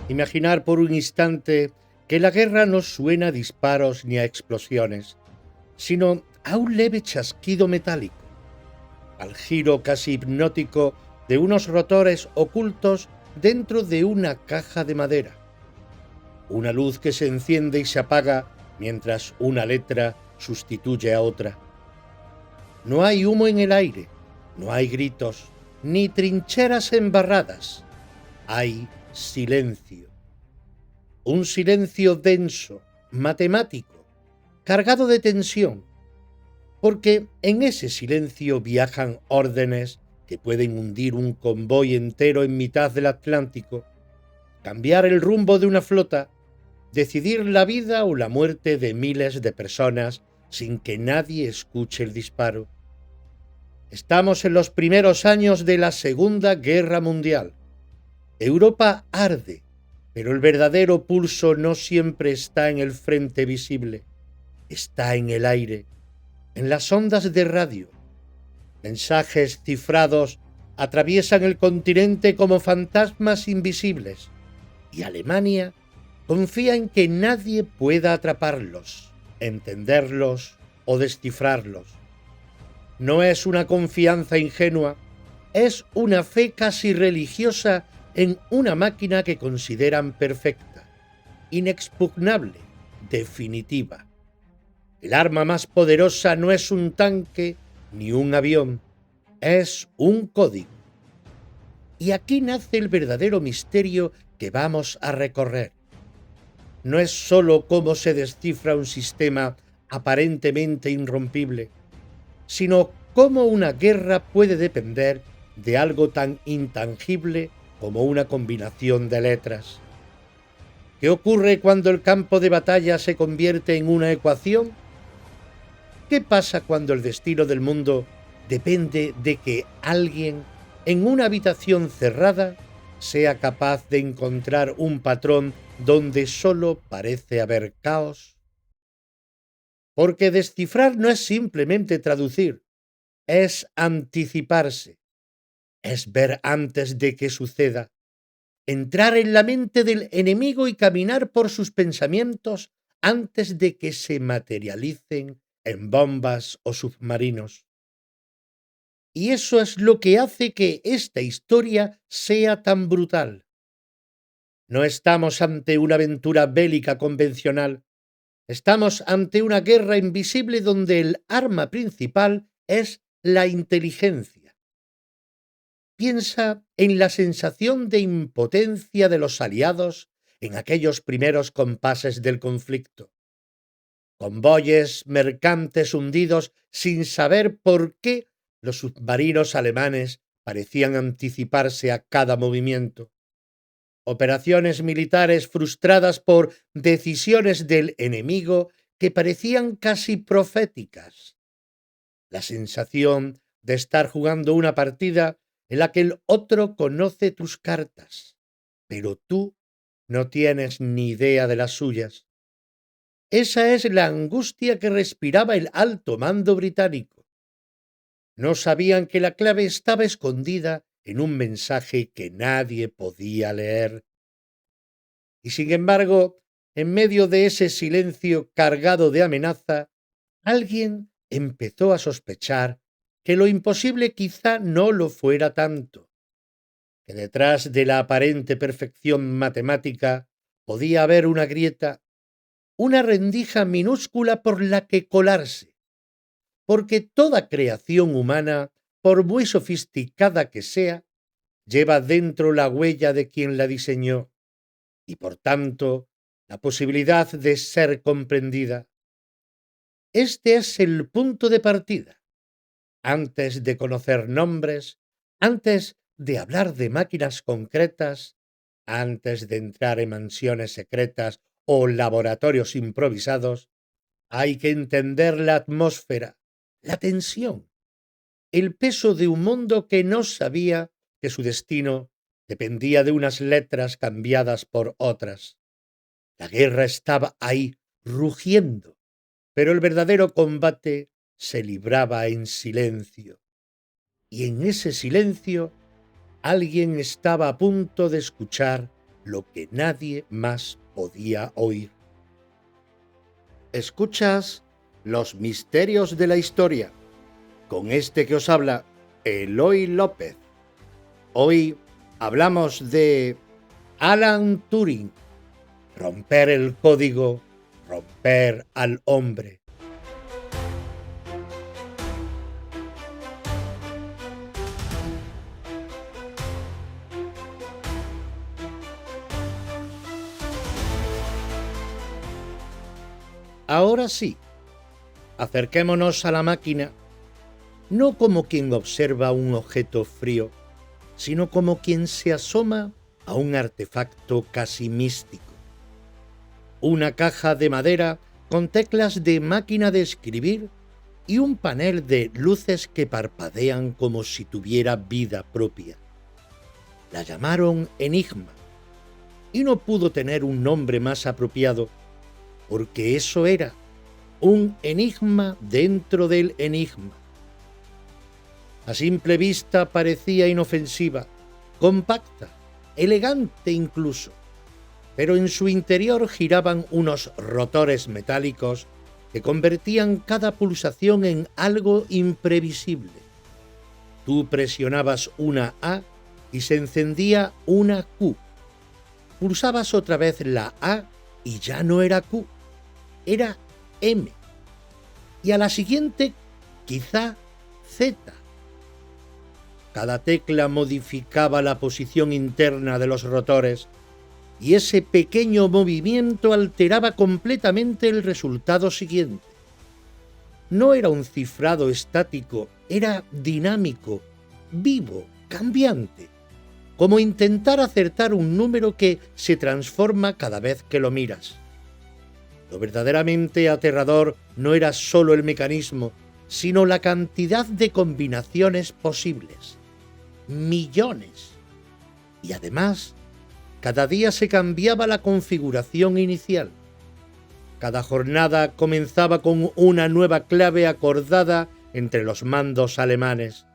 Imaginar por un instante que la guerra no suena a disparos ni a explosiones, sino a un leve chasquido metálico, al giro casi hipnótico de unos rotores ocultos dentro de una caja de madera. Una luz que se enciende y se apaga mientras una letra sustituye a otra. No hay humo en el aire, no hay gritos, ni trincheras embarradas. Hay silencio. Un silencio denso, matemático, cargado de tensión, porque en ese silencio viajan órdenes que pueden hundir un convoy entero en mitad del Atlántico, cambiar el rumbo de una flota, decidir la vida o la muerte de miles de personas sin que nadie escuche el disparo. Estamos en los primeros años de la Segunda Guerra Mundial. Europa arde, pero el verdadero pulso no siempre está en el frente visible, está en el aire, en las ondas de radio. Mensajes cifrados atraviesan el continente como fantasmas invisibles, y Alemania confía en que nadie pueda atraparlos, entenderlos o descifrarlos. No es una confianza ingenua, es una fe casi religiosa en una máquina que consideran perfecta, inexpugnable, definitiva. El arma más poderosa no es un tanque ni un avión, es un código. Y aquí nace el verdadero misterio que vamos a recorrer. No es sólo cómo se descifra un sistema aparentemente irrompible, sino cómo una guerra puede depender de algo tan intangible como una combinación de letras. ¿Qué ocurre cuando el campo de batalla se convierte en una ecuación? ¿Qué pasa cuando el destino del mundo depende de que alguien en una habitación cerrada sea capaz de encontrar un patrón donde solo parece haber caos? Porque descifrar no es simplemente traducir, es anticiparse, es ver antes de que suceda, entrar en la mente del enemigo y caminar por sus pensamientos antes de que se materialicen en bombas o submarinos. Y eso es lo que hace que esta historia sea tan brutal. No estamos ante una aventura bélica convencional, estamos ante una guerra invisible donde el arma principal es la inteligencia. Piensa en la sensación de impotencia de los aliados en aquellos primeros compases del conflicto. Convoyes mercantes hundidos sin saber por qué los submarinos alemanes parecían anticiparse a cada movimiento. Operaciones militares frustradas por decisiones del enemigo que parecían casi proféticas. La sensación de estar jugando una partida en la que el otro conoce tus cartas, pero tú no tienes ni idea de las suyas. Esa es la angustia que respiraba el alto mando británico. No sabían que la clave estaba escondida en un mensaje que nadie podía leer. Y sin embargo, en medio de ese silencio cargado de amenaza, alguien empezó a sospechar que lo imposible quizá no lo fuera tanto, que detrás de la aparente perfección matemática podía haber una grieta, una rendija minúscula por la que colarse, porque toda creación humana, por muy sofisticada que sea, lleva dentro la huella de quien la diseñó y, por tanto, la posibilidad de ser comprendida. Este es el punto de partida. Antes de conocer nombres, antes de hablar de máquinas concretas, antes de entrar en mansiones secretas o laboratorios improvisados, hay que entender la atmósfera, la tensión, el peso de un mundo que no sabía que su destino dependía de unas letras cambiadas por otras. La guerra estaba ahí, rugiendo, pero el verdadero combate se libraba en silencio. Y en ese silencio alguien estaba a punto de escuchar lo que nadie más podía oír. Escuchas Los misterios de la historia, con este que os habla, Eloy López. Hoy hablamos de Alan Turing, romper el código, romper al hombre. Ahora sí, acerquémonos a la máquina, no como quien observa un objeto frío, sino como quien se asoma a un artefacto casi místico. Una caja de madera con teclas de máquina de escribir y un panel de luces que parpadean como si tuviera vida propia. La llamaron Enigma, y no pudo tener un nombre más apropiado, porque eso era un enigma dentro del enigma. A simple vista parecía inofensiva, compacta, elegante incluso, pero en su interior giraban unos rotores metálicos que convertían cada pulsación en algo imprevisible. Tú presionabas una A y se encendía una Q. Pulsabas otra vez la A y ya no era Q, era M. Y a la siguiente, quizá Z. Cada tecla modificaba la posición interna de los rotores y ese pequeño movimiento alteraba completamente el resultado siguiente. No era un cifrado estático, era dinámico, vivo, cambiante, como intentar acertar un número que se transforma cada vez que lo miras. Lo verdaderamente aterrador no era solo el mecanismo, sino la cantidad de combinaciones posibles. Millones. Y además, cada día se cambiaba la configuración inicial. Cada jornada comenzaba con una nueva clave acordada entre los mandos alemanes,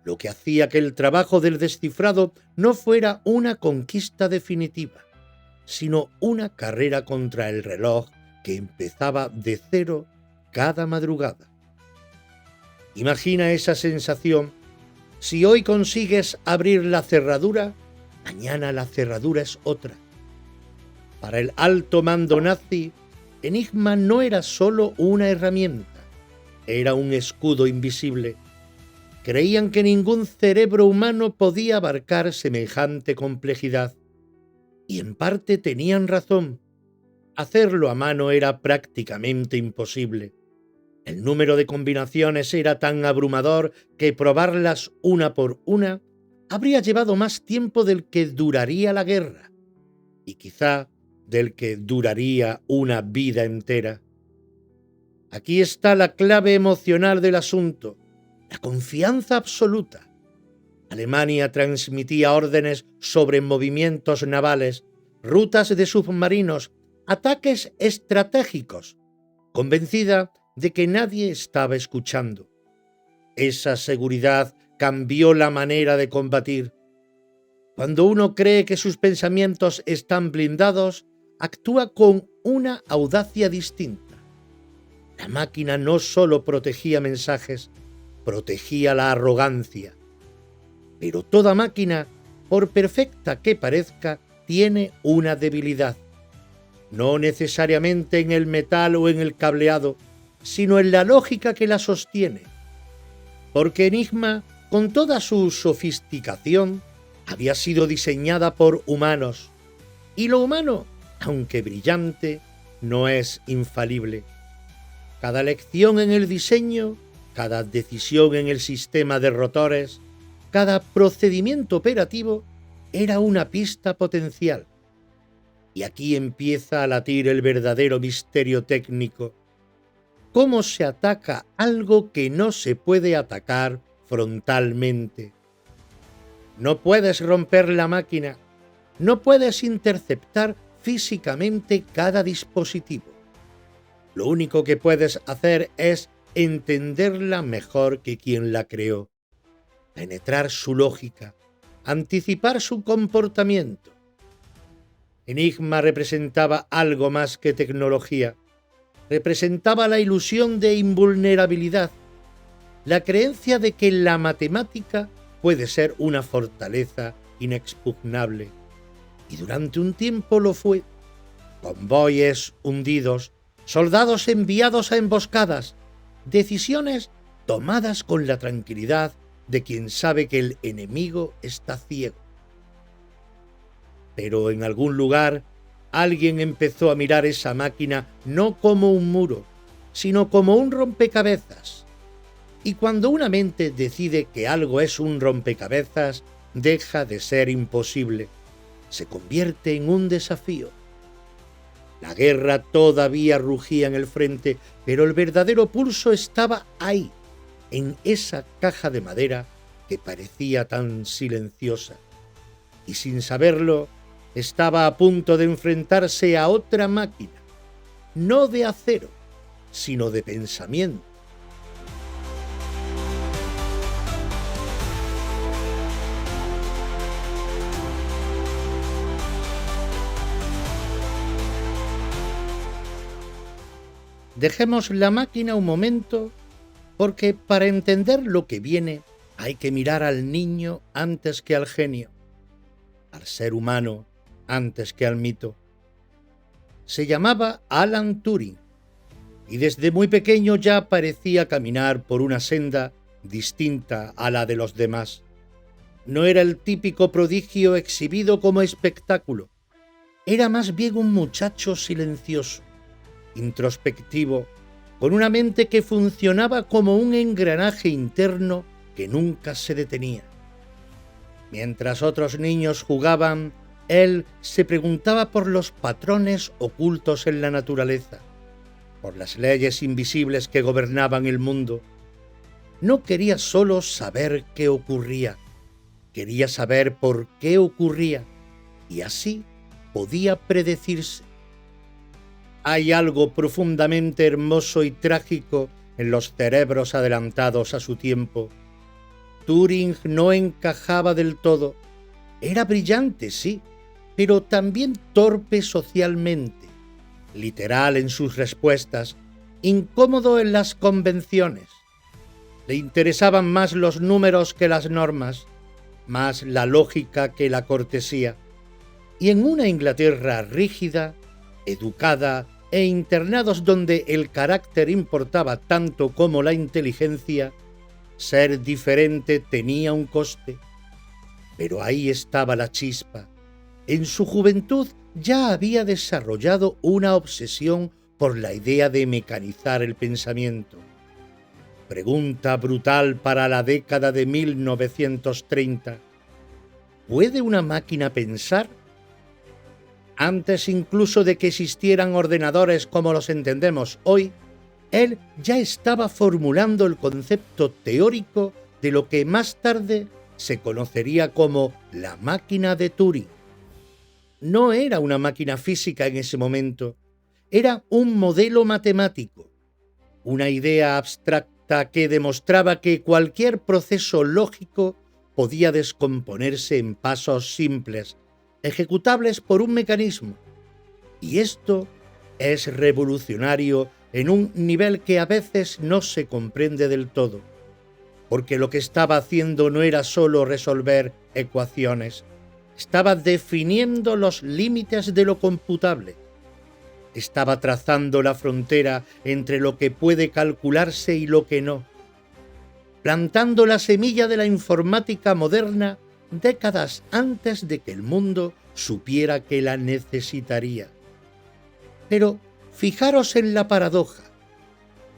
lo que hacía que el trabajo del descifrado no fuera una conquista definitiva, sino una carrera contra el reloj que empezaba de cero cada madrugada. Imagina esa sensación. Si hoy consigues abrir la cerradura, mañana la cerradura es otra. Para el alto mando nazi, Enigma no era solo una herramienta, era un escudo invisible. Creían que ningún cerebro humano podía abarcar semejante complejidad. Y en parte tenían razón. Hacerlo a mano era prácticamente imposible. El número de combinaciones era tan abrumador que probarlas una por una habría llevado más tiempo del que duraría la guerra, y quizá del que duraría una vida entera. Aquí está la clave emocional del asunto, la confianza absoluta. Alemania transmitía órdenes sobre movimientos navales, rutas de submarinos, ataques estratégicos, convencida de que nadie estaba escuchando. Esa seguridad cambió la manera de combatir. Cuando uno cree que sus pensamientos están blindados, actúa con una audacia distinta. La máquina no solo protegía mensajes, protegía la arrogancia. Pero toda máquina, por perfecta que parezca, tiene una debilidad. No necesariamente en el metal o en el cableado, sino en la lógica que la sostiene. Porque Enigma, con toda su sofisticación, había sido diseñada por humanos, y lo humano, aunque brillante, no es infalible. Cada lección en el diseño, cada decisión en el sistema de rotores, cada procedimiento operativo era una pista potencial. Y aquí empieza a latir el verdadero misterio técnico. ¿Cómo se ataca algo que no se puede atacar frontalmente? No puedes romper la máquina, no puedes interceptar físicamente cada dispositivo. Lo único que puedes hacer es entenderla mejor que quien la creó, penetrar su lógica, anticipar su comportamiento. Enigma representaba algo más que tecnología. Representaba la ilusión de invulnerabilidad, la creencia de que la matemática puede ser una fortaleza inexpugnable. Y durante un tiempo lo fue. Convoyes hundidos, soldados enviados a emboscadas, decisiones tomadas con la tranquilidad de quien sabe que el enemigo está ciego. Pero en algún lugar alguien empezó a mirar esa máquina no como un muro, sino como un rompecabezas. Y cuando una mente decide que algo es un rompecabezas, deja de ser imposible, se convierte en un desafío. La guerra todavía rugía en el frente, pero el verdadero pulso estaba ahí, en esa caja de madera que parecía tan silenciosa. Y sin saberlo, estaba a punto de enfrentarse a otra máquina, no de acero, sino de pensamiento. Dejemos la máquina un momento, porque para entender lo que viene hay que mirar al niño antes que al genio, al ser humano antes que al mito. Se llamaba Alan Turing y desde muy pequeño ya parecía caminar por una senda distinta a la de los demás. No era el típico prodigio exhibido como espectáculo, era más bien un muchacho silencioso, introspectivo, con una mente que funcionaba como un engranaje interno que nunca se detenía. Mientras otros niños jugaban, él se preguntaba por los patrones ocultos en la naturaleza, por las leyes invisibles que gobernaban el mundo. No quería solo saber qué ocurría, quería saber por qué ocurría, y así podía predecirse. Hay algo profundamente hermoso y trágico en los cerebros adelantados a su tiempo. Turing no encajaba del todo. Era brillante, sí, pero también torpe socialmente, literal en sus respuestas, incómodo en las convenciones. Le interesaban más los números que las normas, más la lógica que la cortesía. Y en una Inglaterra rígida, educada e internados donde el carácter importaba tanto como la inteligencia, ser diferente tenía un coste. Pero ahí estaba la chispa. En su juventud ya había desarrollado una obsesión por la idea de mecanizar el pensamiento. Pregunta brutal para la década de 1930. ¿Puede una máquina pensar? Antes incluso de que existieran ordenadores como los entendemos hoy, él ya estaba formulando el concepto teórico de lo que más tarde se conocería como la máquina de Turing. No era una máquina física en ese momento, era un modelo matemático, una idea abstracta que demostraba que cualquier proceso lógico podía descomponerse en pasos simples, ejecutables por un mecanismo. Y esto es revolucionario en un nivel que a veces no se comprende del todo, porque lo que estaba haciendo no era solo resolver ecuaciones, estaba definiendo los límites de lo computable, estaba trazando la frontera entre lo que puede calcularse y lo que no, plantando la semilla de la informática moderna décadas antes de que el mundo supiera que la necesitaría. Pero fijaros en la paradoja.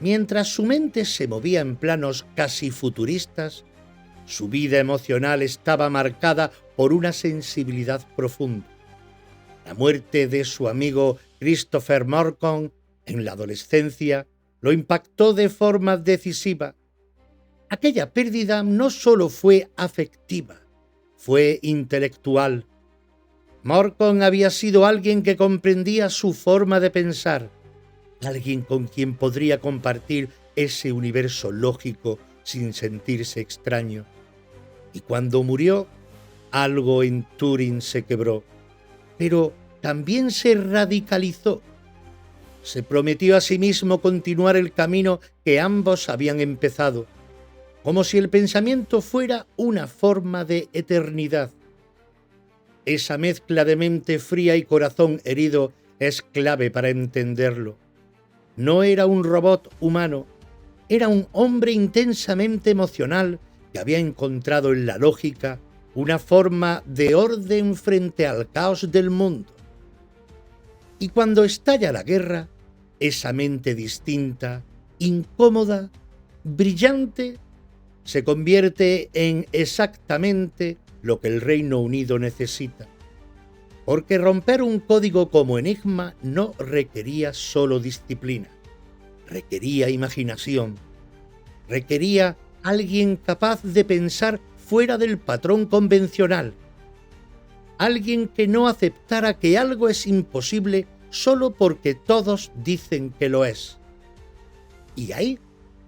Mientras su mente se movía en planos casi futuristas, su vida emocional estaba marcada por una sensibilidad profunda. La muerte de su amigo Christopher Morcom en la adolescencia lo impactó de forma decisiva. Aquella pérdida no solo fue afectiva, fue intelectual. Morcom había sido alguien que comprendía su forma de pensar, alguien con quien podría compartir ese universo lógico sin sentirse extraño. Y cuando murió, algo en Turing se quebró. Pero también se radicalizó. Se prometió a sí mismo continuar el camino que ambos habían empezado, como si el pensamiento fuera una forma de eternidad. Esa mezcla de mente fría y corazón herido es clave para entenderlo. No era un robot humano, era un hombre intensamente emocional que había encontrado en la lógica una forma de orden frente al caos del mundo. Y cuando estalla la guerra, esa mente distinta, incómoda, brillante, se convierte en exactamente lo que el Reino Unido necesita. Porque romper un código como Enigma no requería solo disciplina, requería imaginación, requería alguien capaz de pensar fuera del patrón convencional, alguien que no aceptara que algo es imposible solo porque todos dicen que lo es. Y ahí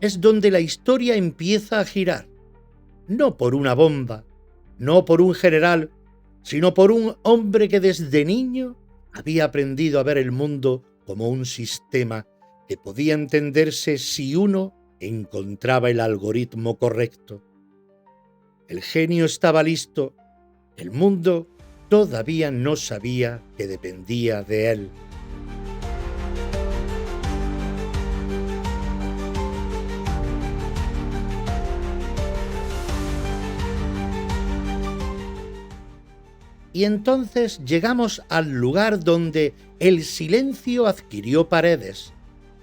es donde la historia empieza a girar, no por una bomba, no por un general, sino por un hombre que desde niño había aprendido a ver el mundo como un sistema que podía entenderse si uno encontraba el algoritmo correcto. El genio estaba listo, el mundo todavía no sabía que dependía de él. Y entonces llegamos al lugar donde el silencio adquirió paredes,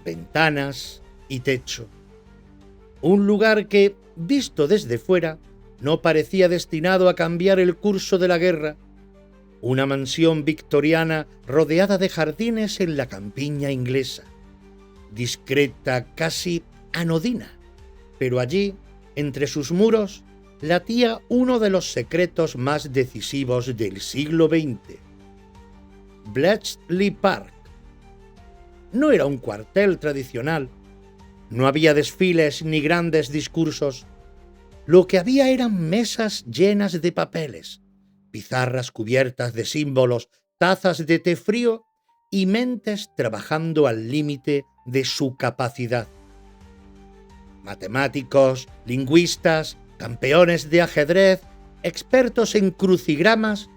ventanas y techo. Un lugar que, visto desde fuera, no parecía destinado a cambiar el curso de la guerra. Una mansión victoriana rodeada de jardines en la campiña inglesa. Discreta, casi anodina, pero allí, entre sus muros, latía uno de los secretos más decisivos del siglo XX. Bletchley Park. No era un cuartel tradicional, no había desfiles ni grandes discursos. Lo que había eran mesas llenas de papeles, pizarras cubiertas de símbolos, tazas de té frío y mentes trabajando al límite de su capacidad. Matemáticos, lingüistas, campeones de ajedrez, expertos en crucigramas,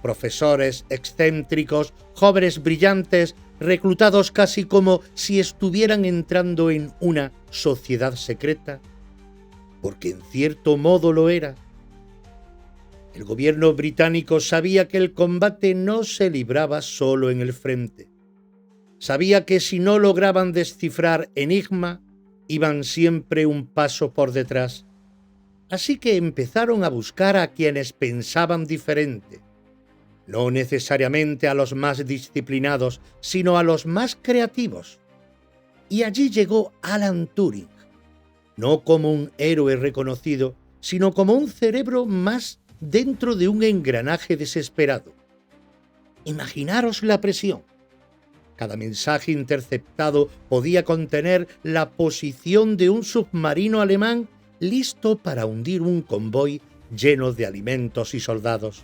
profesores excéntricos, jóvenes brillantes, reclutados casi como si estuvieran entrando en una sociedad secreta, porque en cierto modo lo era. El gobierno británico sabía que el combate no se libraba solo en el frente. Sabía que si no lograban descifrar Enigma, iban siempre un paso por detrás. Así que empezaron a buscar a quienes pensaban diferente, no necesariamente a los más disciplinados, sino a los más creativos. Y allí llegó Alan Turing, no como un héroe reconocido, sino como un cerebro más dentro de un engranaje desesperado. Imaginaros la presión. Cada mensaje interceptado podía contener la posición de un submarino alemán listo para hundir un convoy lleno de alimentos y soldados.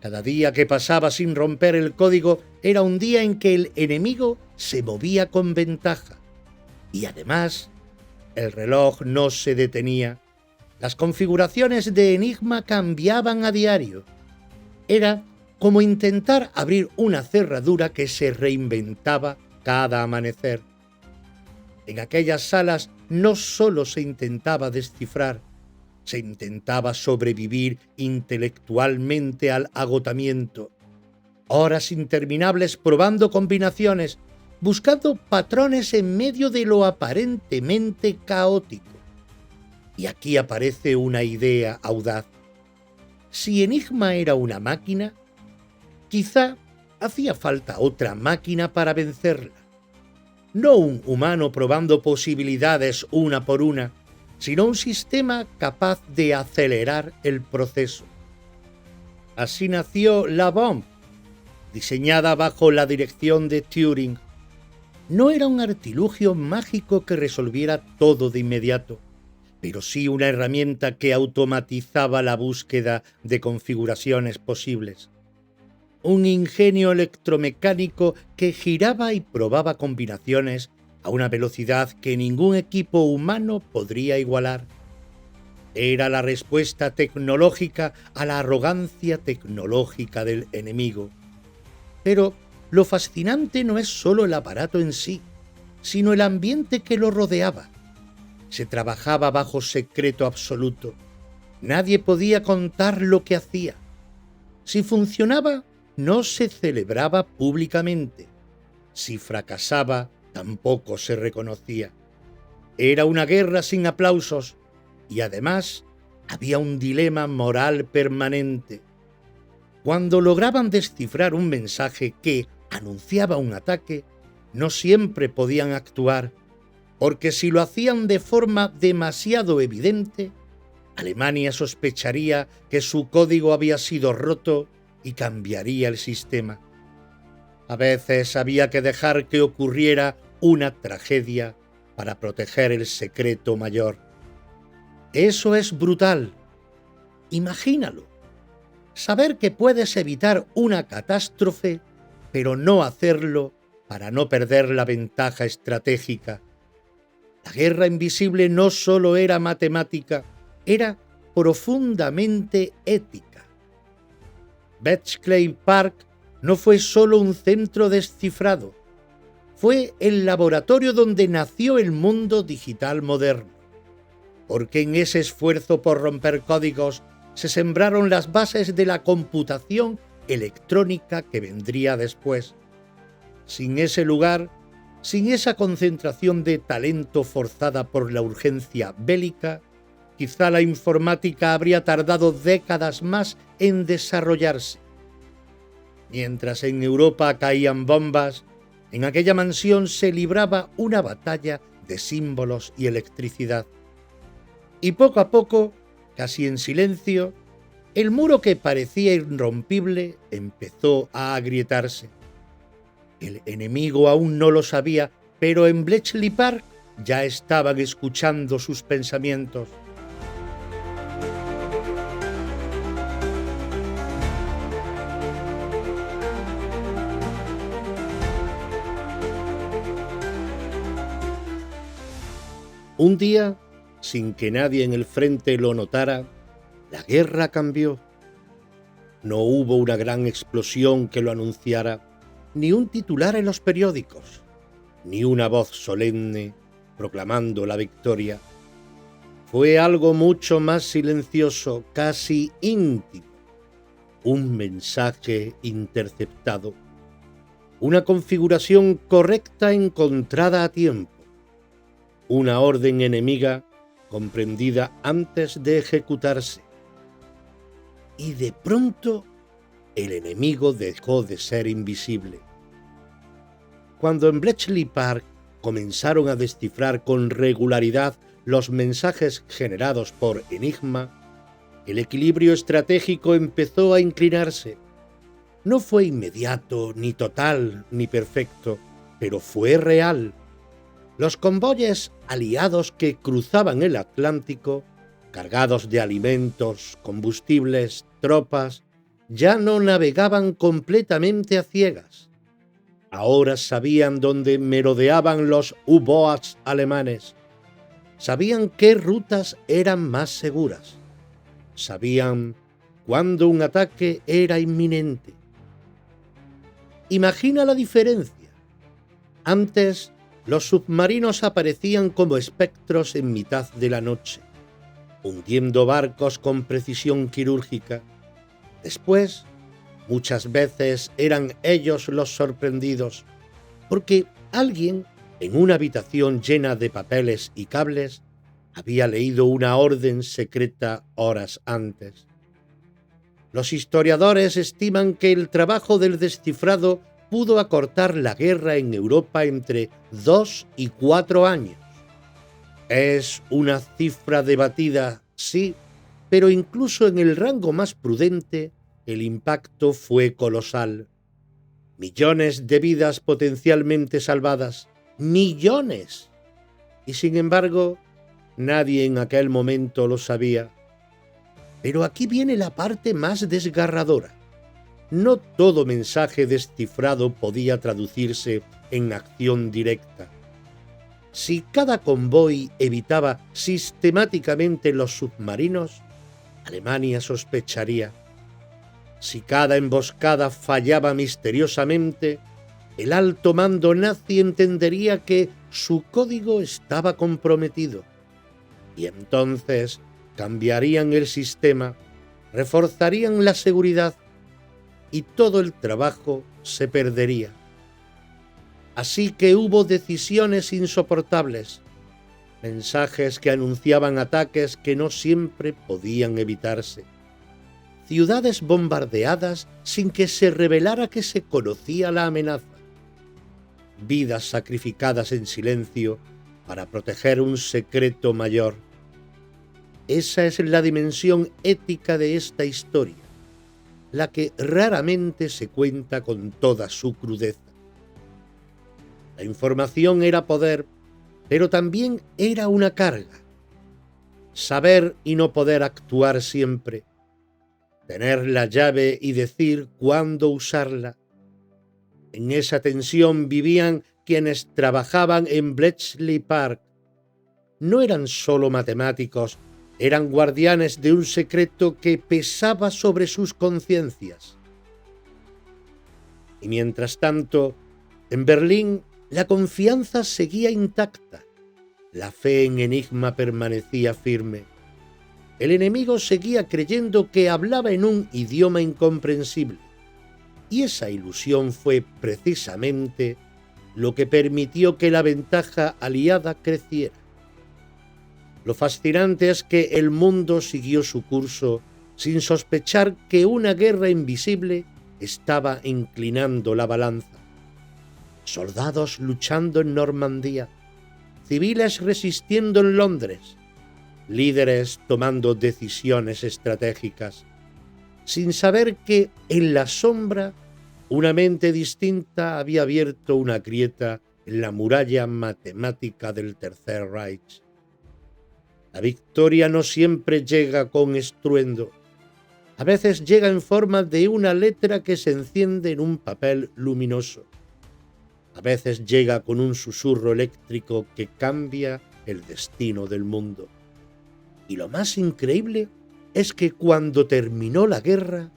Cada día que pasaba sin romper el código era un día en que el enemigo se movía con ventaja. Y además, el reloj no se detenía. Las configuraciones de Enigma cambiaban a diario. Era como intentar abrir una cerradura que se reinventaba cada amanecer. En aquellas salas no solo se intentaba descifrar, se intentaba sobrevivir intelectualmente al agotamiento. Horas interminables probando combinaciones, buscando patrones en medio de lo aparentemente caótico. Y aquí aparece una idea audaz. Si Enigma era una máquina, quizá hacía falta otra máquina para vencerla. No un humano probando posibilidades una por una, sino un sistema capaz de acelerar el proceso. Así nació la Bombe, diseñada bajo la dirección de Turing. No era un artilugio mágico que resolviera todo de inmediato, pero sí una herramienta que automatizaba la búsqueda de configuraciones posibles. un ingenio electromecánico que giraba y probaba combinaciones a una velocidad que ningún equipo humano podría igualar. Era la respuesta tecnológica a la arrogancia tecnológica del enemigo. Pero lo fascinante no es solo el aparato en sí, sino el ambiente que lo rodeaba. Se trabajaba bajo secreto absoluto. Nadie podía contar lo que hacía. Si funcionaba, no se celebraba públicamente. Si fracasaba, tampoco se reconocía. Era una guerra sin aplausos y además había un dilema moral permanente. Cuando lograban descifrar un mensaje que anunciaba un ataque, no siempre podían actuar, porque si lo hacían de forma demasiado evidente, Alemania sospecharía que su código había sido roto y cambiaría el sistema. A veces había que dejar que ocurriera una tragedia para proteger el secreto mayor. Eso es brutal. Imagínalo. Saber que puedes evitar una catástrofe, pero no hacerlo para no perder la ventaja estratégica. La guerra invisible no solo era matemática, era profundamente ética. Bletchley Park no fue solo un centro descifrado, fue el laboratorio donde nació el mundo digital moderno, porque en ese esfuerzo por romper códigos se sembraron las bases de la computación electrónica que vendría después. Sin ese lugar, sin esa concentración de talento forzada por la urgencia bélica, quizá la informática habría tardado décadas más en desarrollarse. Mientras en Europa caían bombas, en aquella mansión se libraba una batalla de símbolos y electricidad. Y poco a poco, casi en silencio, el muro que parecía irrompible empezó a agrietarse. El enemigo aún no lo sabía, pero en Bletchley Park ya estaban escuchando sus pensamientos. Un día, sin que nadie en el frente lo notara, la guerra cambió. No hubo una gran explosión que lo anunciara, ni un titular en los periódicos, ni una voz solemne proclamando la victoria. Fue algo mucho más silencioso, casi íntimo. Un mensaje interceptado. Una configuración correcta encontrada a tiempo. Una orden enemiga comprendida antes de ejecutarse. Y de pronto, el enemigo dejó de ser invisible. Cuando en Bletchley Park comenzaron a descifrar con regularidad los mensajes generados por Enigma, el equilibrio estratégico empezó a inclinarse. No fue inmediato, ni total, ni perfecto, pero fue real. Los convoyes aliados que cruzaban el Atlántico, cargados de alimentos, combustibles, tropas, ya no navegaban completamente a ciegas. Ahora sabían dónde merodeaban los U-Boats alemanes. Sabían qué rutas eran más seguras. Sabían cuándo un ataque era inminente. Imagina la diferencia. Antes, los submarinos aparecían como espectros en mitad de la noche, hundiendo barcos con precisión quirúrgica. Después, muchas veces eran ellos los sorprendidos, porque alguien, en una habitación llena de papeles y cables, había leído una orden secreta horas antes. Los historiadores estiman que el trabajo del descifrado pudo acortar la guerra en Europa entre 2 y 4 años. Es una cifra debatida, sí, pero incluso en el rango más prudente, el impacto fue colosal. Millones de vidas potencialmente salvadas. ¡Millones! Y sin embargo, nadie en aquel momento lo sabía. Pero aquí viene la parte más desgarradora. no todo mensaje descifrado podía traducirse en acción directa. Si cada convoy evitaba sistemáticamente los submarinos, Alemania sospecharía. Si cada emboscada fallaba misteriosamente, el alto mando nazi entendería que su código estaba comprometido. Y entonces cambiarían el sistema, reforzarían la seguridad y todo el trabajo se perdería. Así que hubo decisiones insoportables, mensajes que anunciaban ataques que no siempre podían evitarse, ciudades bombardeadas sin que se revelara que se conocía la amenaza, vidas sacrificadas en silencio para proteger un secreto mayor. Esa es la dimensión ética de esta historia, la que raramente se cuenta con toda su crudeza. La información era poder, pero también era una carga. Saber y no poder actuar siempre. Tener la llave y decir cuándo usarla. En esa tensión vivían quienes trabajaban en Bletchley Park. No eran solo matemáticos, eran guardianes de un secreto que pesaba sobre sus conciencias. Y mientras tanto, en Berlín, la confianza seguía intacta. La fe en Enigma permanecía firme. El enemigo seguía creyendo que hablaba en un idioma incomprensible. Y esa ilusión fue precisamente lo que permitió que la ventaja aliada creciera. Lo fascinante es que el mundo siguió su curso sin sospechar que una guerra invisible estaba inclinando la balanza. Soldados luchando en Normandía, civiles resistiendo en Londres, líderes tomando decisiones estratégicas, sin saber que en la sombra una mente distinta había abierto una grieta en la muralla matemática del Tercer Reich. La victoria no siempre llega con estruendo. A veces llega en forma de una letra que se enciende en un papel luminoso. A veces llega con un susurro eléctrico que cambia el destino del mundo. Y lo más increíble es que cuando terminó la guerra,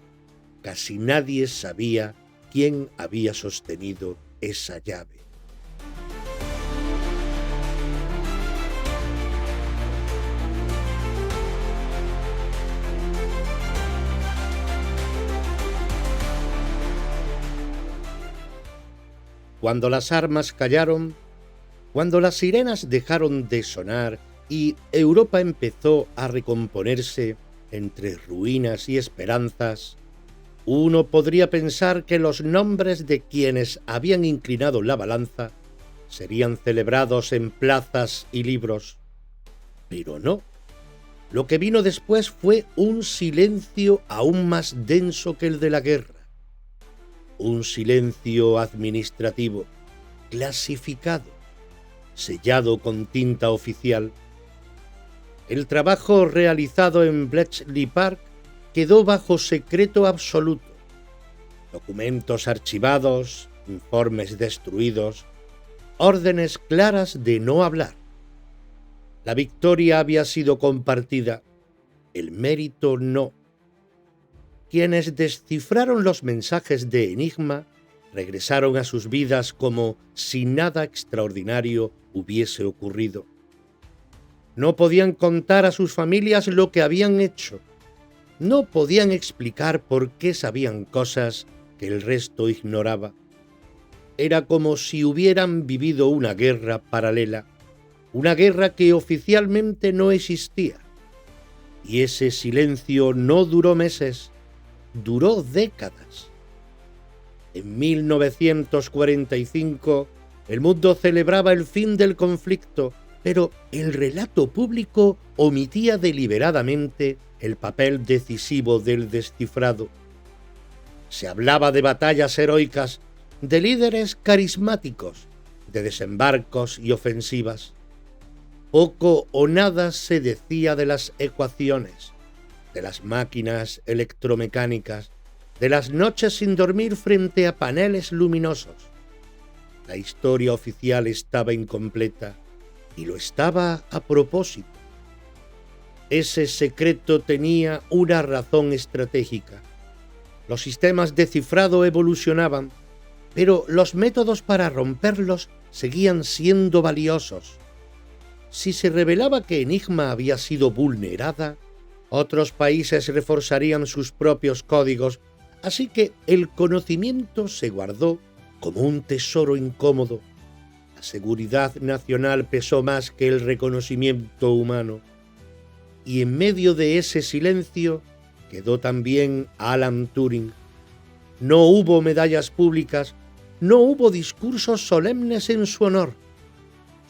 casi nadie sabía quién había sostenido esa llave. Cuando las armas callaron, cuando las sirenas dejaron de sonar y Europa empezó a recomponerse entre ruinas y esperanzas, uno podría pensar que los nombres de quienes habían inclinado la balanza serían celebrados en plazas y libros. Pero no. Lo que vino después fue un silencio aún más denso que el de la guerra. Un silencio administrativo, clasificado, sellado con tinta oficial. El trabajo realizado en Bletchley Park quedó bajo secreto absoluto. Documentos archivados, informes destruidos, órdenes claras de no hablar. La victoria había sido compartida, el mérito no. Quienes descifraron los mensajes de Enigma regresaron a sus vidas como si nada extraordinario hubiese ocurrido. No podían contar a sus familias lo que habían hecho. No podían explicar por qué sabían cosas que el resto ignoraba. Era como si hubieran vivido una guerra paralela, una guerra que oficialmente no existía. Y ese silencio no duró meses, duró décadas. En 1945, el mundo celebraba el fin del conflicto, pero el relato público omitía deliberadamente el papel decisivo del descifrado. Se hablaba de batallas heroicas, de líderes carismáticos, de desembarcos y ofensivas. Poco o nada se decía de las ecuaciones, de las máquinas electromecánicas, de las noches sin dormir frente a paneles luminosos. La historia oficial estaba incompleta y lo estaba a propósito. Ese secreto tenía una razón estratégica. Los sistemas de cifrado evolucionaban, pero los métodos para romperlos seguían siendo valiosos. Si se revelaba que Enigma había sido vulnerada, otros países reforzarían sus propios códigos, así que el conocimiento se guardó como un tesoro incómodo. La seguridad nacional pesó más que el reconocimiento humano. Y en medio de ese silencio quedó también Alan Turing. No hubo medallas públicas, no hubo discursos solemnes en su honor.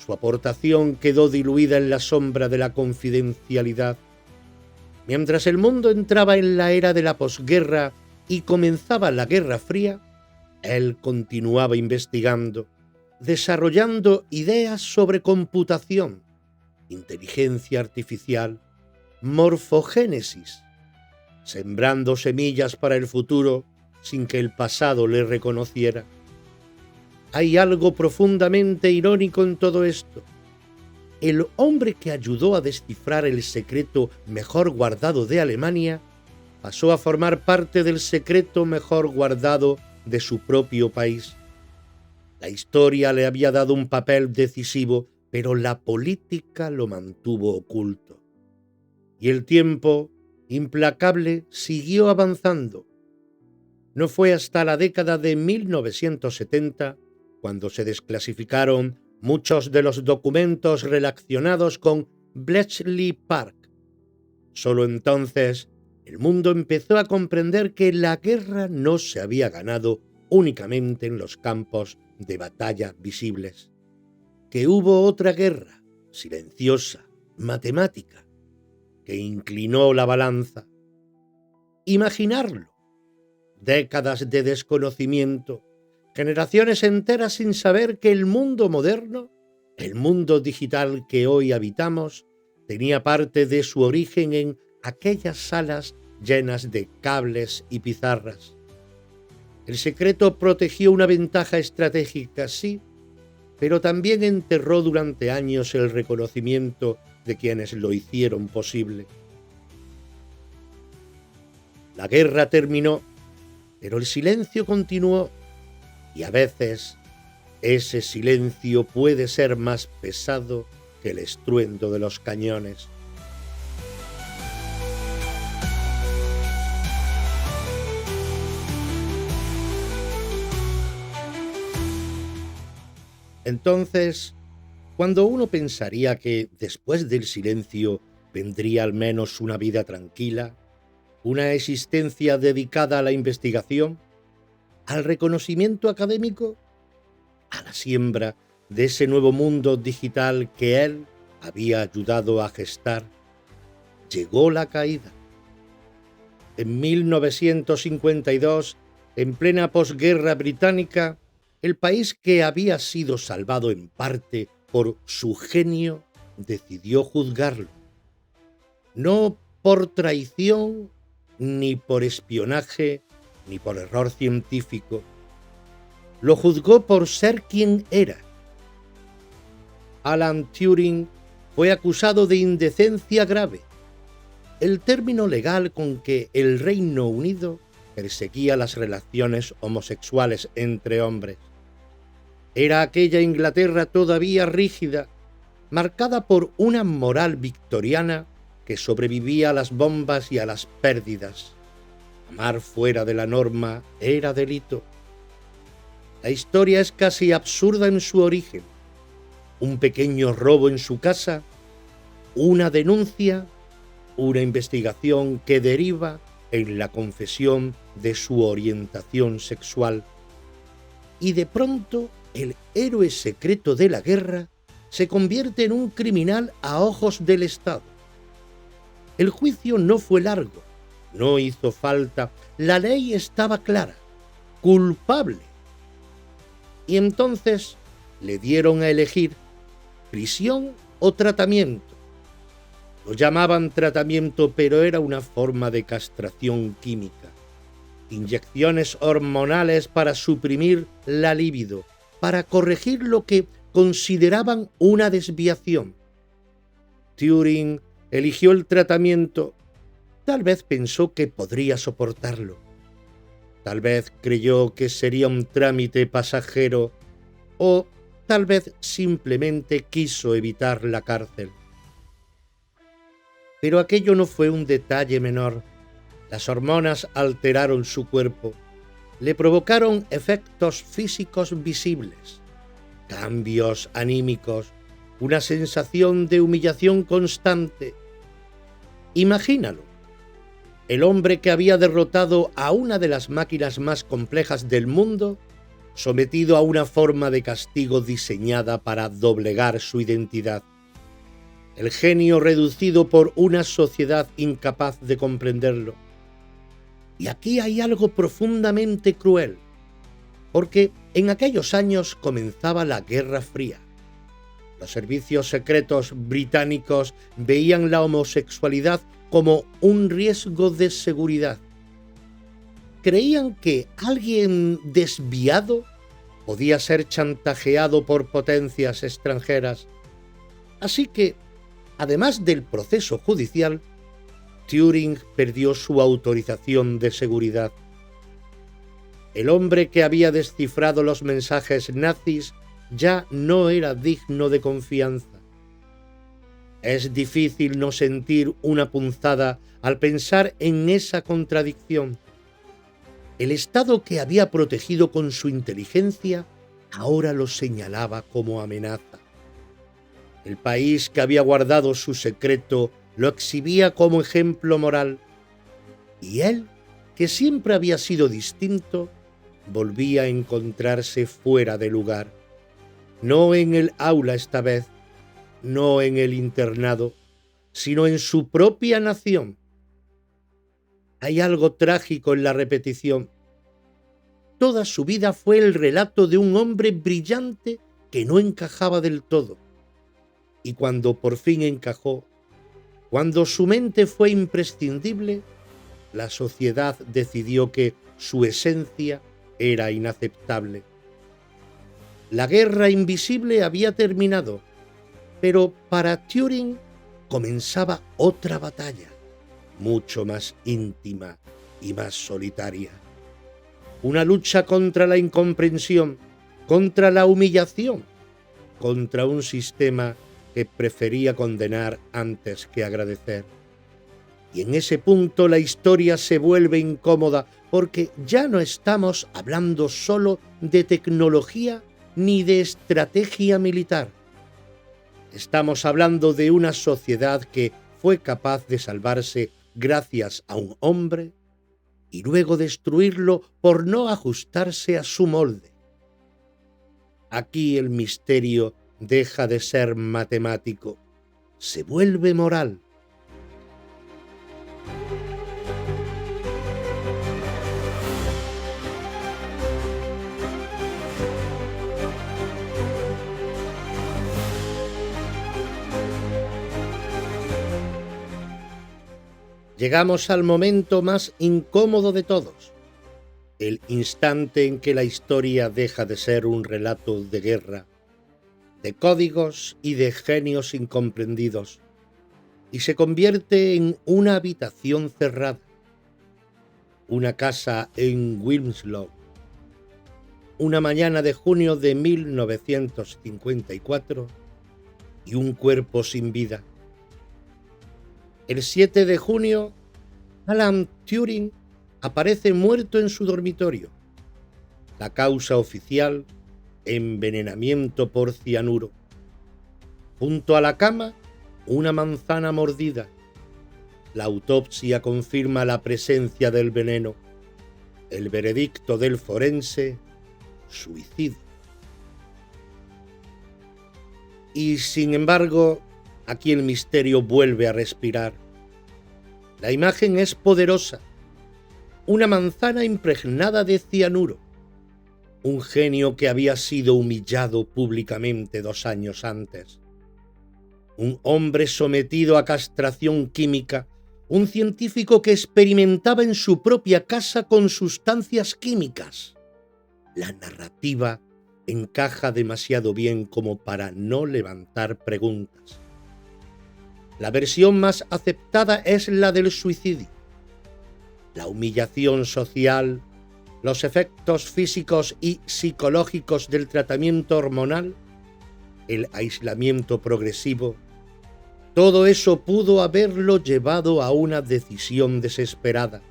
Su aportación quedó diluida en la sombra de la confidencialidad. Mientras el mundo entraba en la era de la posguerra y comenzaba la Guerra Fría, él continuaba investigando, desarrollando ideas sobre computación, inteligencia artificial, morfogénesis, sembrando semillas para el futuro sin que el pasado le reconociera. Hay algo profundamente irónico en todo esto. El hombre que ayudó a descifrar el secreto mejor guardado de Alemania pasó a formar parte del secreto mejor guardado de su propio país. La historia le había dado un papel decisivo, pero la política lo mantuvo oculto. Y el tiempo, implacable, siguió avanzando. No fue hasta la década de 1970 cuando se desclasificaron muchos de los documentos relacionados con Bletchley Park. Solo entonces el mundo empezó a comprender que la guerra no se había ganado únicamente en los campos de batalla visibles, que hubo otra guerra, silenciosa, matemática, que inclinó la balanza. Imaginarlo. Décadas de desconocimiento, generaciones enteras sin saber que el mundo moderno, el mundo digital que hoy habitamos, tenía parte de su origen en aquellas salas llenas de cables y pizarras. El secreto protegió una ventaja estratégica, sí, pero también enterró durante años el reconocimiento de quienes lo hicieron posible. La guerra terminó, pero el silencio continuó, y a veces ese silencio puede ser más pesado que el estruendo de los cañones. Entonces, cuando uno pensaría que después del silencio vendría al menos una vida tranquila, una existencia dedicada a la investigación, al reconocimiento académico, a la siembra de ese nuevo mundo digital que él había ayudado a gestar, llegó la caída. En 1952, en plena posguerra británica, el país que había sido salvado en parte por su genio decidió juzgarlo. No por traición, ni por espionaje, ni por error científico. Lo juzgó por ser quien era. Alan Turing fue acusado de indecencia grave, el término legal con que el Reino Unido perseguía las relaciones homosexuales entre hombres. Era aquella Inglaterra todavía rígida, marcada por una moral victoriana que sobrevivía a las bombas y a las pérdidas. Amar fuera de la norma era delito. La historia es casi absurda en su origen. Un pequeño robo en su casa, una denuncia, una investigación que deriva en la confesión de su orientación sexual. Y de pronto, el héroe secreto de la guerra se convierte en un criminal a ojos del Estado. El juicio no fue largo, no hizo falta, la ley estaba clara, culpable. Y entonces le dieron a elegir prisión o tratamiento. Lo llamaban tratamiento, pero era una forma de castración química. inyecciones hormonales para suprimir la libido, para corregir lo que consideraban una desviación. Turing eligió el tratamiento. Tal vez pensó que podría soportarlo. Tal vez creyó que sería un trámite pasajero o tal vez simplemente quiso evitar la cárcel. Pero aquello no fue un detalle menor. Las hormonas alteraron su cuerpo, le provocaron efectos físicos visibles, cambios anímicos, una sensación de humillación constante. Imagínalo. El hombre que había derrotado a una de las máquinas más complejas del mundo, sometido a una forma de castigo diseñada para doblegar su identidad. El genio reducido por una sociedad incapaz de comprenderlo. Y aquí hay algo profundamente cruel, porque en aquellos años comenzaba la Guerra Fría. Los servicios secretos británicos veían la homosexualidad como un riesgo de seguridad. Creían que alguien desviado podía ser chantajeado por potencias extranjeras. Así que, además del proceso judicial, Turing perdió su autorización de seguridad. El hombre que había descifrado los mensajes nazis ya no era digno de confianza. Es difícil no sentir una punzada al pensar en esa contradicción. El Estado que había protegido con su inteligencia ahora lo señalaba como amenaza. El país que había guardado su secreto lo exhibía como ejemplo moral. Y él, que siempre había sido distinto, volvía a encontrarse fuera de lugar. No en el aula esta vez, no en el internado, sino en su propia nación. Hay algo trágico en la repetición. Toda su vida fue el relato de un hombre brillante que no encajaba del todo. Y cuando por fin encajó, cuando su mente fue imprescindible, la sociedad decidió que su esencia era inaceptable. La guerra invisible había terminado, pero para Turing comenzaba otra batalla, mucho más íntima y más solitaria. Una lucha contra la incomprensión, contra la humillación, contra un sistema que prefería condenar antes que agradecer. Y en ese punto la historia se vuelve incómoda porque ya no estamos hablando solo de tecnología ni de estrategia militar. Estamos hablando de una sociedad que fue capaz de salvarse gracias a un hombre y luego destruirlo por no ajustarse a su molde. Aquí el misterio deja de ser matemático, se vuelve moral. Llegamos al momento más incómodo de todos, el instante en que la historia deja de ser un relato de guerra, de códigos y de genios incomprendidos, y se convierte en una habitación cerrada, una casa en Wilmslow, una mañana de junio de 1954 y un cuerpo sin vida. El 7 de junio, Alan Turing aparece muerto en su dormitorio. La causa oficial, envenenamiento por cianuro. Junto a la cama, una manzana mordida. La autopsia confirma la presencia del veneno. El veredicto del forense, suicidio. Y sin embargo, aquí el misterio vuelve a respirar. La imagen es poderosa. Una manzana impregnada de cianuro. Un genio que había sido humillado públicamente 2 años antes. Un hombre sometido a castración química un científico que experimentaba en su propia casa con sustancias químicas. La narrativa encaja demasiado bien como para no levantar preguntas. La versión más aceptada es la del suicidio. La humillación social, los efectos físicos y psicológicos del tratamiento hormonal, el aislamiento progresivo, todo eso pudo haberlo llevado a una decisión desesperada.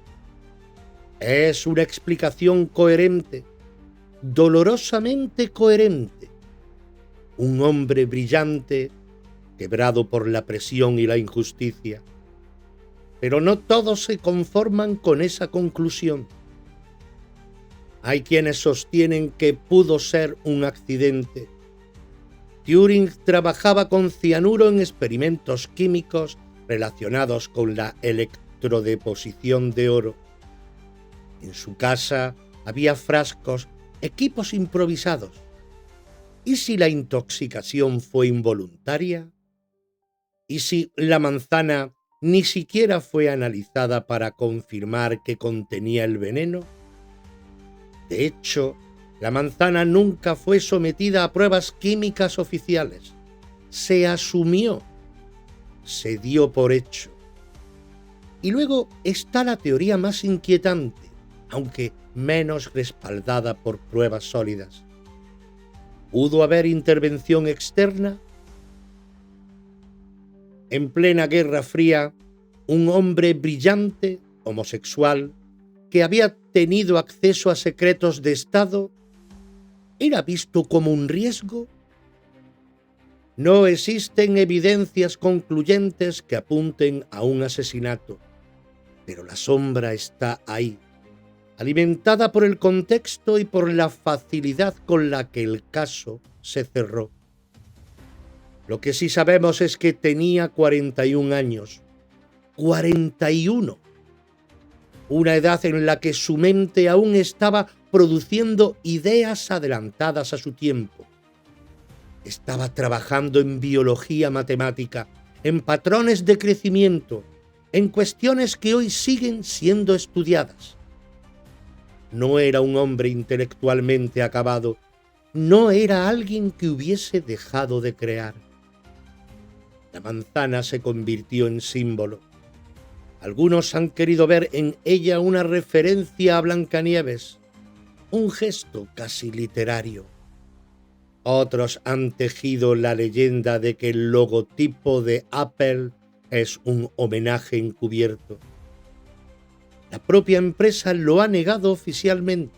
Es una explicación coherente, dolorosamente coherente. Un hombre brillante, quebrado por la presión y la injusticia. Pero no todos se conforman con esa conclusión. Hay quienes sostienen que pudo ser un accidente. Turing trabajaba con cianuro en experimentos químicos relacionados con la electrodeposición de oro. En su casa había frascos, equipos improvisados. ¿Y si la intoxicación fue involuntaria? ¿Y si la manzana ni siquiera fue analizada para confirmar que contenía el veneno? De hecho, la manzana nunca fue sometida a pruebas químicas oficiales. Se asumió, se dio por hecho. Y luego está la teoría más inquietante, aunque menos respaldada por pruebas sólidas. ¿Pudo haber intervención externa? En plena Guerra Fría, un hombre brillante, homosexual, que había tenido acceso a secretos de Estado, ¿era visto como un riesgo? No existen evidencias concluyentes que apunten a un asesinato, pero la sombra está ahí, alimentada por el contexto y por la facilidad con la que el caso se cerró. Lo que sí sabemos es que tenía 41 años. 41. Una edad en la que su mente aún estaba produciendo ideas adelantadas a su tiempo. Estaba trabajando en biología matemática, en patrones de crecimiento, en cuestiones que hoy siguen siendo estudiadas. No era un hombre intelectualmente acabado, no era alguien que hubiese dejado de crear. La manzana se convirtió en símbolo. Algunos han querido ver en ella una referencia a Blancanieves, un gesto casi literario. Otros han tejido la leyenda de que el logotipo de Apple es un homenaje encubierto. La propia empresa lo ha negado oficialmente,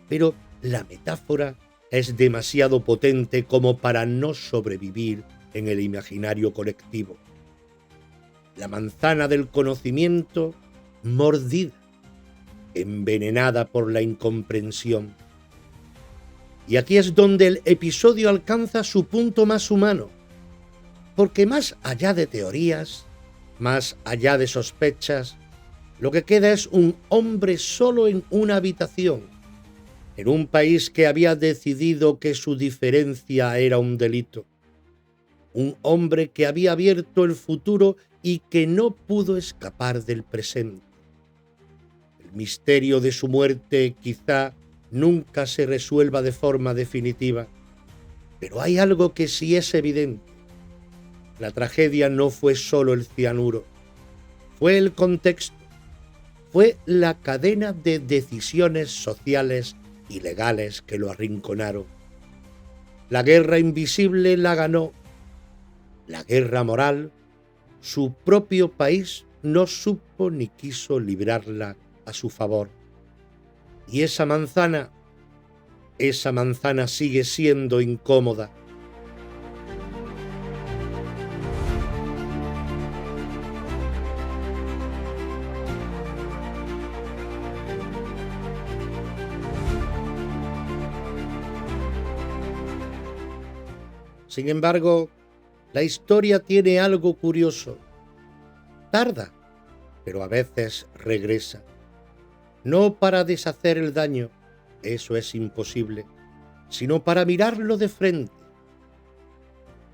pero la metáfora es demasiado potente como para no sobrevivir en el imaginario colectivo. La manzana del conocimiento mordida, envenenada por la incomprensión. Y aquí es donde el episodio alcanza su punto más humano, porque más allá de teorías, más allá de sospechas, lo que queda es un hombre solo en una habitación, en un país que había decidido que su diferencia era un delito. Un hombre que había abierto el futuro y que no pudo escapar del presente. El misterio de su muerte quizá nunca se resuelva de forma definitiva, pero hay algo que sí es evidente. La tragedia no fue solo el cianuro, fue el contexto, fue la cadena de decisiones sociales y legales que lo arrinconaron. La guerra invisible la ganó. La guerra moral, su propio país no supo ni quiso librarla a su favor. Y esa manzana sigue siendo incómoda. Sin embargo, la historia tiene algo curioso. Tarda, pero a veces regresa. No para deshacer el daño, eso es imposible, sino para mirarlo de frente.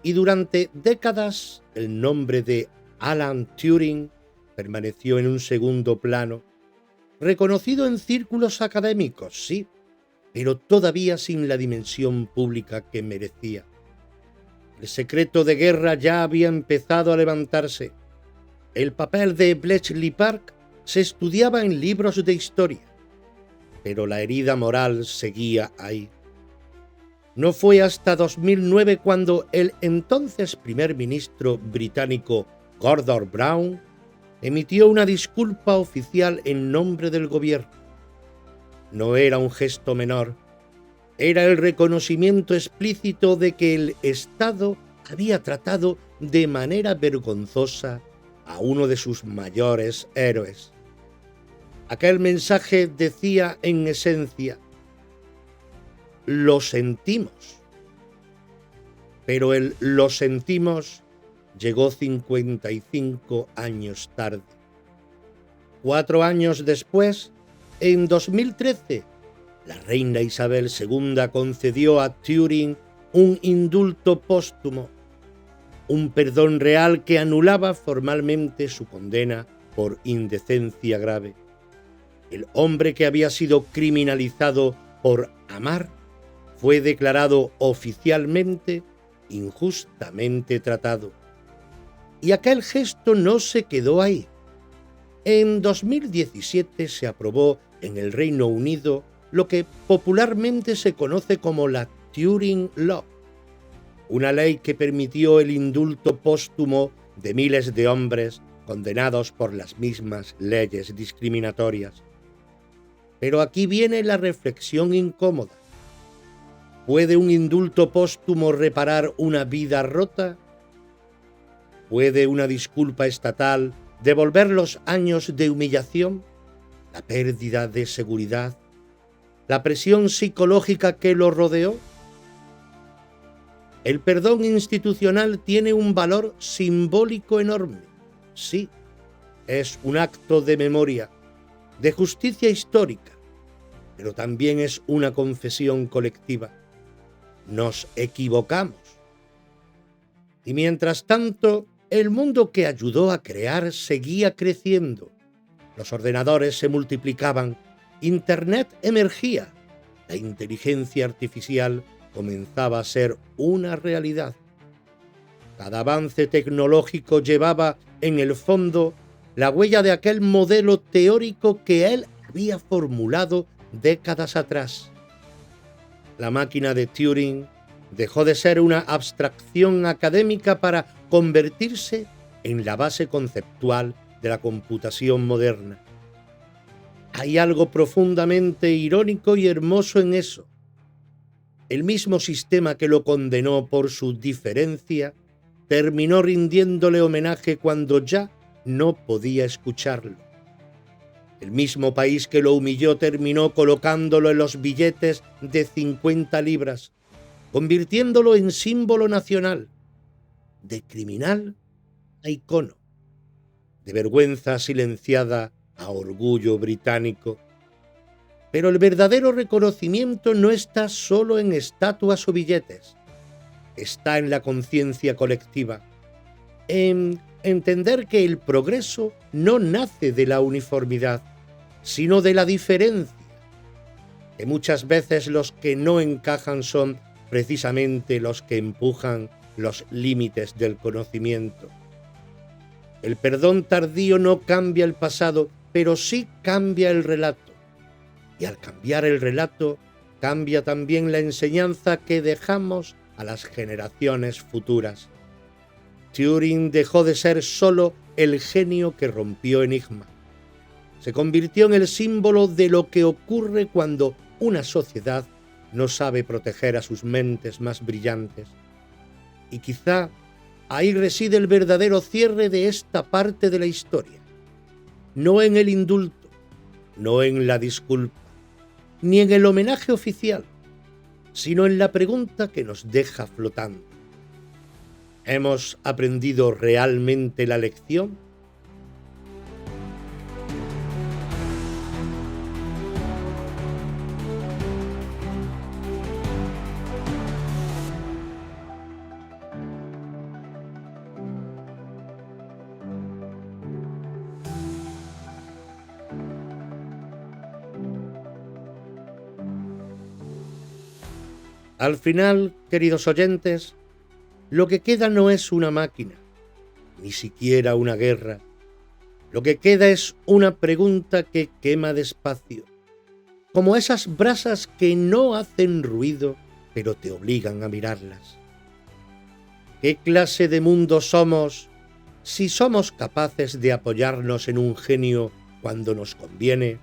Y durante décadas, el nombre de Alan Turing permaneció en un segundo plano, reconocido en círculos académicos, sí, pero todavía sin la dimensión pública que merecía. El secreto de guerra ya había empezado a levantarse. El papel de Bletchley Park se estudiaba en libros de historia, pero la herida moral seguía ahí. No fue hasta 2009 cuando el entonces primer ministro británico Gordon Brown emitió una disculpa oficial en nombre del gobierno. No era un gesto menor, era el reconocimiento explícito de que el Estado había tratado de manera vergonzosa a uno de sus mayores héroes. Aquel mensaje decía en esencia: lo sentimos. Pero el lo sentimos llegó 55 años tarde. 4 años después, en 2013, la reina Isabel II concedió a Turing un indulto póstumo, un perdón real que anulaba formalmente su condena por indecencia grave. El hombre que había sido criminalizado por amar fue declarado oficialmente injustamente tratado. Y aquel gesto no se quedó ahí. En 2017 se aprobó en el Reino Unido lo que popularmente se conoce como la Turing Law, una ley que permitió el indulto póstumo de miles de hombres condenados por las mismas leyes discriminatorias. Pero aquí viene la reflexión incómoda. ¿Puede un indulto póstumo reparar una vida rota? ¿Puede una disculpa estatal devolver los años de humillación, la pérdida de seguridad, la presión psicológica que lo rodeó? El perdón institucional tiene un valor simbólico enorme. Sí, es un acto de memoria, de justicia histórica, pero también es una confesión colectiva. Nos equivocamos. Y mientras tanto, el mundo que ayudó a crear seguía creciendo. Los ordenadores se multiplicaban, Internet emergía, la inteligencia artificial comenzaba a ser una realidad. Cada avance tecnológico llevaba en el fondo la huella de aquel modelo teórico que él había formulado décadas atrás. La máquina de Turing dejó de ser una abstracción académica para convertirse en la base conceptual de la computación moderna. Hay algo profundamente irónico y hermoso en eso. El mismo sistema que lo condenó por su diferencia terminó rindiéndole homenaje cuando ya no podía escucharlo. El mismo país que lo humilló terminó colocándolo en los billetes de 50 libras, convirtiéndolo en símbolo nacional, de criminal a icono, de vergüenza silenciada a orgullo británico. Pero el verdadero reconocimiento no está solo en estatuas o billetes, está en la conciencia colectiva, en entender que el progreso no nace de la uniformidad, sino de la diferencia, que muchas veces los que no encajan son precisamente los que empujan los límites del conocimiento. El perdón tardío no cambia el pasado, pero sí cambia el relato. Y al cambiar el relato, cambia también la enseñanza que dejamos a las generaciones futuras. Turing dejó de ser solo el genio que rompió enigma. Se convirtió en el símbolo de lo que ocurre cuando una sociedad no sabe proteger a sus mentes más brillantes. Y quizá ahí reside el verdadero cierre de esta parte de la historia. No en el indulto, no en la disculpa, ni en el homenaje oficial, sino en la pregunta que nos deja flotando. ¿Hemos aprendido realmente la lección? Al final, queridos oyentes, lo que queda no es una máquina, ni siquiera una guerra. Lo que queda es una pregunta que quema despacio, como esas brasas que no hacen ruido, pero te obligan a mirarlas. ¿Qué clase de mundo somos si somos capaces de apoyarnos en un genio cuando nos conviene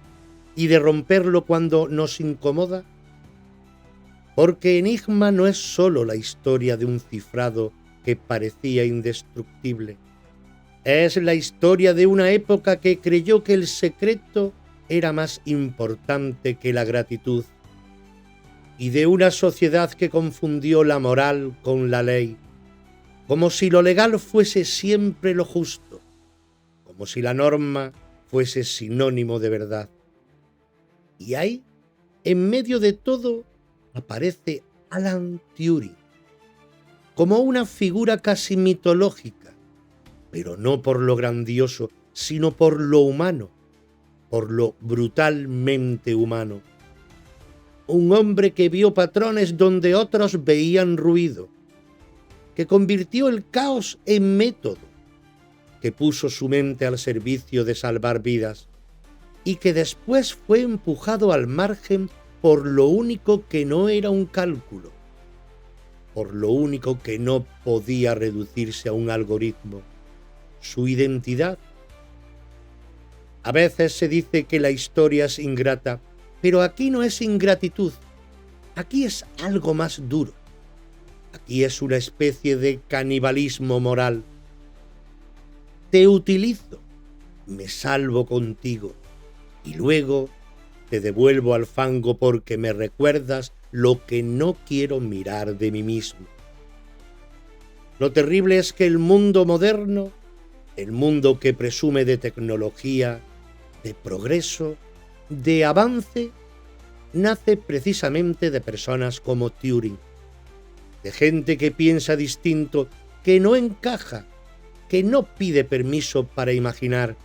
y de romperlo cuando nos incomoda? Porque Enigma no es solo la historia de un cifrado que parecía indestructible. Es la historia de una época que creyó que el secreto era más importante que la gratitud, y de una sociedad que confundió la moral con la ley, como si lo legal fuese siempre lo justo, como si la norma fuese sinónimo de verdad. Y ahí, en medio de todo, aparece Alan Turing, como una figura casi mitológica, pero no por lo grandioso, sino por lo humano, por lo brutalmente humano. Un hombre que vio patrones donde otros veían ruido, que convirtió el caos en método, que puso su mente al servicio de salvar vidas y que después fue empujado al margen por lo único que no era un cálculo, por lo único que no podía reducirse a un algoritmo, su identidad. A veces se dice que la historia es ingrata, pero aquí no es ingratitud, aquí es algo más duro. Aquí es una especie de canibalismo moral. Te utilizo, me salvo contigo y luego te devuelvo al fango porque me recuerdas lo que no quiero mirar de mí mismo. Lo terrible es que el mundo moderno, el mundo que presume de tecnología, de progreso, de avance, nace precisamente de personas como Turing, de gente que piensa distinto, que no encaja, que no pide permiso para imaginar,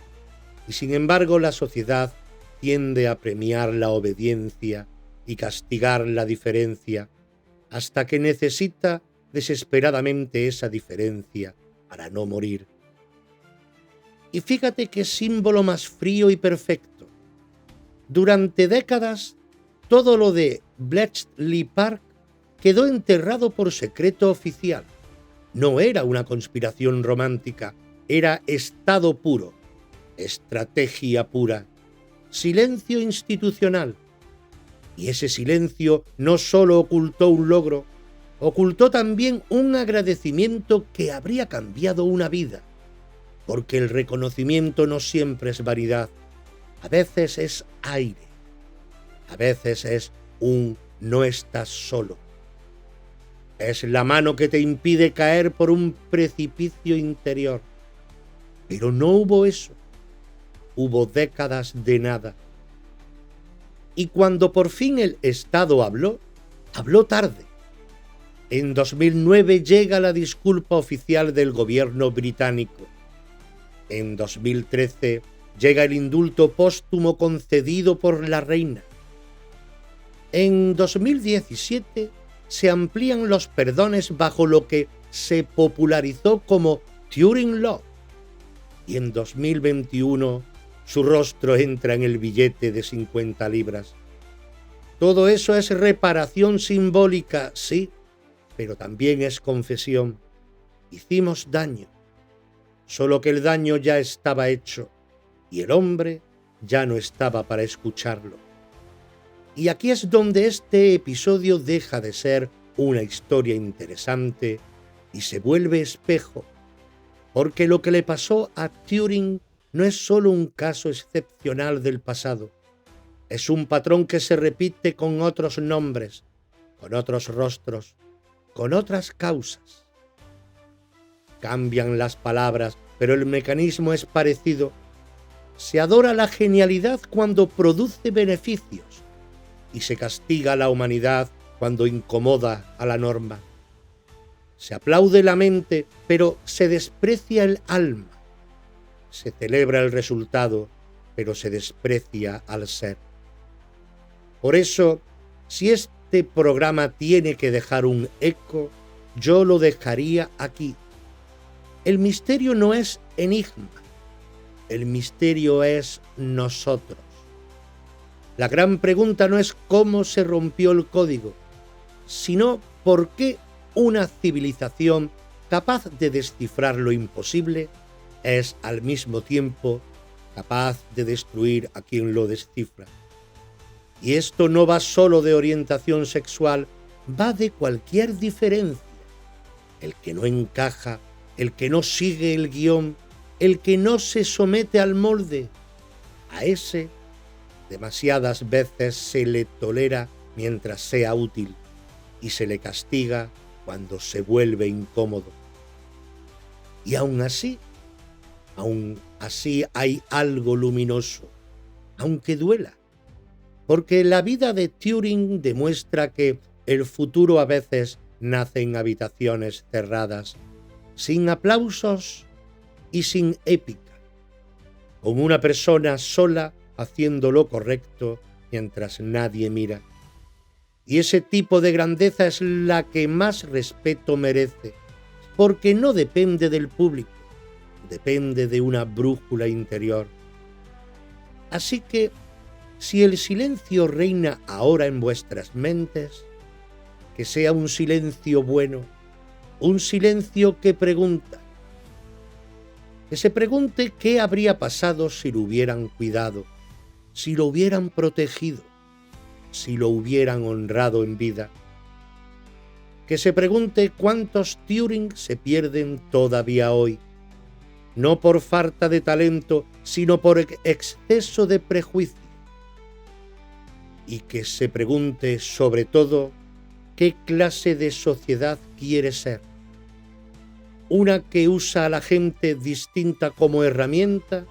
y sin embargo la sociedad tiende a premiar la obediencia y castigar la diferencia, hasta que necesita desesperadamente esa diferencia para no morir. Y fíjate qué símbolo más frío y perfecto. Durante décadas, todo lo de Bletchley Park quedó enterrado por secreto oficial. No era una conspiración romántica, era estado puro, estrategia pura, silencio institucional. Y ese silencio no solo ocultó un logro, ocultó también un agradecimiento que habría cambiado una vida, porque el reconocimiento no siempre es vanidad, a veces es aire, a veces es un no estás solo. Es la mano que te impide caer por un precipicio interior. Pero no hubo eso. Hubo décadas de nada. Y cuando por fin el Estado habló, habló tarde. En 2009 llega la disculpa oficial del gobierno británico. En 2013 llega el indulto póstumo concedido por la reina. En 2017 se amplían los perdones bajo lo que se popularizó como Turing Law. Y en 2021 su rostro entra en el billete de 50 libras. Todo eso es reparación simbólica, sí, pero también es confesión. Hicimos daño, solo que el daño ya estaba hecho y el hombre ya no estaba para escucharlo. Y aquí es donde este episodio deja de ser una historia interesante y se vuelve espejo, porque lo que le pasó a Turing no es solo un caso excepcional del pasado, es un patrón que se repite con otros nombres, con otros rostros, con otras causas. Cambian las palabras, pero el mecanismo es parecido. Se adora la genialidad cuando produce beneficios y se castiga a la humanidad cuando incomoda a la norma. Se aplaude la mente, pero se desprecia el alma. Se celebra el resultado, pero se desprecia al ser. Por eso, si es este programa tiene que dejar un eco, yo lo dejaría aquí. El misterio no es enigma, el misterio es nosotros. La gran pregunta no es cómo se rompió el código, sino por qué una civilización capaz de descifrar lo imposible es al mismo tiempo capaz de destruir a quien lo descifra. Y esto no va solo de orientación sexual, va de cualquier diferencia. El que no encaja, el que no sigue el guión, el que no se somete al molde, a ese demasiadas veces se le tolera mientras sea útil y se le castiga cuando se vuelve incómodo. Y aún así hay algo luminoso, aunque duela, porque la vida de Turing demuestra que el futuro a veces nace en habitaciones cerradas, sin aplausos y sin épica, con una persona sola haciendo lo correcto mientras nadie mira. Y ese tipo de grandeza es la que más respeto merece, porque no depende del público, depende de una brújula interior. Así que, si el silencio reina ahora en vuestras mentes, que sea un silencio bueno, un silencio que pregunta. Que se pregunte qué habría pasado si lo hubieran cuidado, si lo hubieran protegido, si lo hubieran honrado en vida. Que se pregunte cuántos Turing se pierden todavía hoy, no por falta de talento, sino por exceso de prejuicio. Y que se pregunte, sobre todo, qué clase de sociedad quiere ser. ¿Una que usa a la gente distinta como herramienta?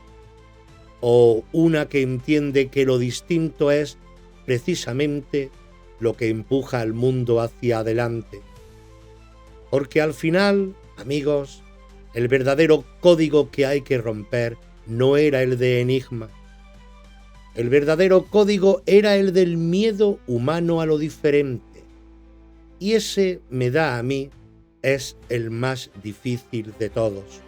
¿O una que entiende que lo distinto es precisamente lo que empuja al mundo hacia adelante? Porque al final, amigos, el verdadero código que hay que romper no era el de enigma. El verdadero código era el del miedo humano a lo diferente. Y ese, me da a mí, es el más difícil de todos.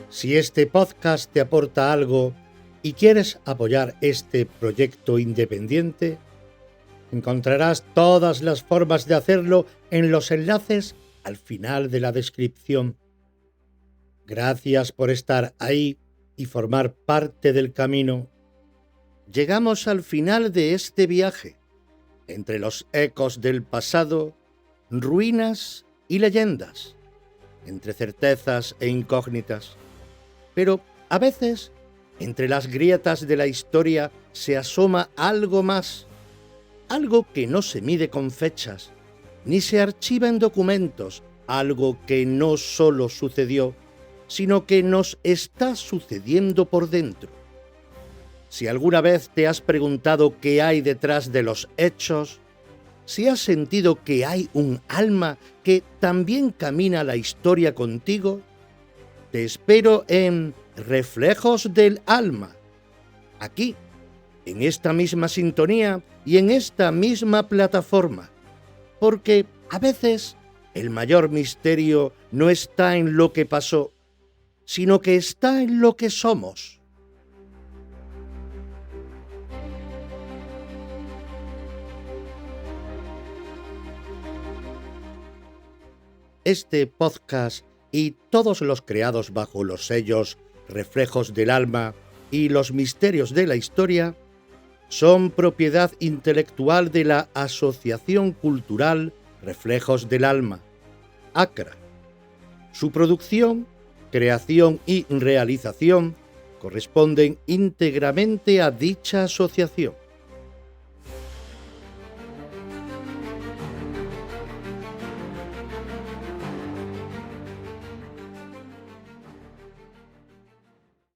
Si este podcast te aporta algo y quieres apoyar este proyecto independiente, encontrarás todas las formas de hacerlo en los enlaces al final de la descripción. Gracias por estar ahí y formar parte del camino. Llegamos al final de este viaje, entre los ecos del pasado, ruinas y leyendas, entre certezas e incógnitas. Pero a veces, entre las grietas de la historia se asoma algo más, algo que no se mide con fechas, ni se archiva en documentos, algo que no solo sucedió, sino que nos está sucediendo por dentro. Si alguna vez te has preguntado qué hay detrás de los hechos, si has sentido que hay un alma que también camina la historia contigo, te espero en Reflejos del Alma, aquí, en esta misma sintonía y en esta misma plataforma, porque a veces el mayor misterio no está en lo que pasó, sino que está en lo que somos. Este podcast y todos los creados bajo los sellos Reflejos del Alma y Los Misterios de la Historia son propiedad intelectual de la Asociación Cultural Reflejos del Alma, ACRA. Su producción, creación y realización corresponden íntegramente a dicha asociación.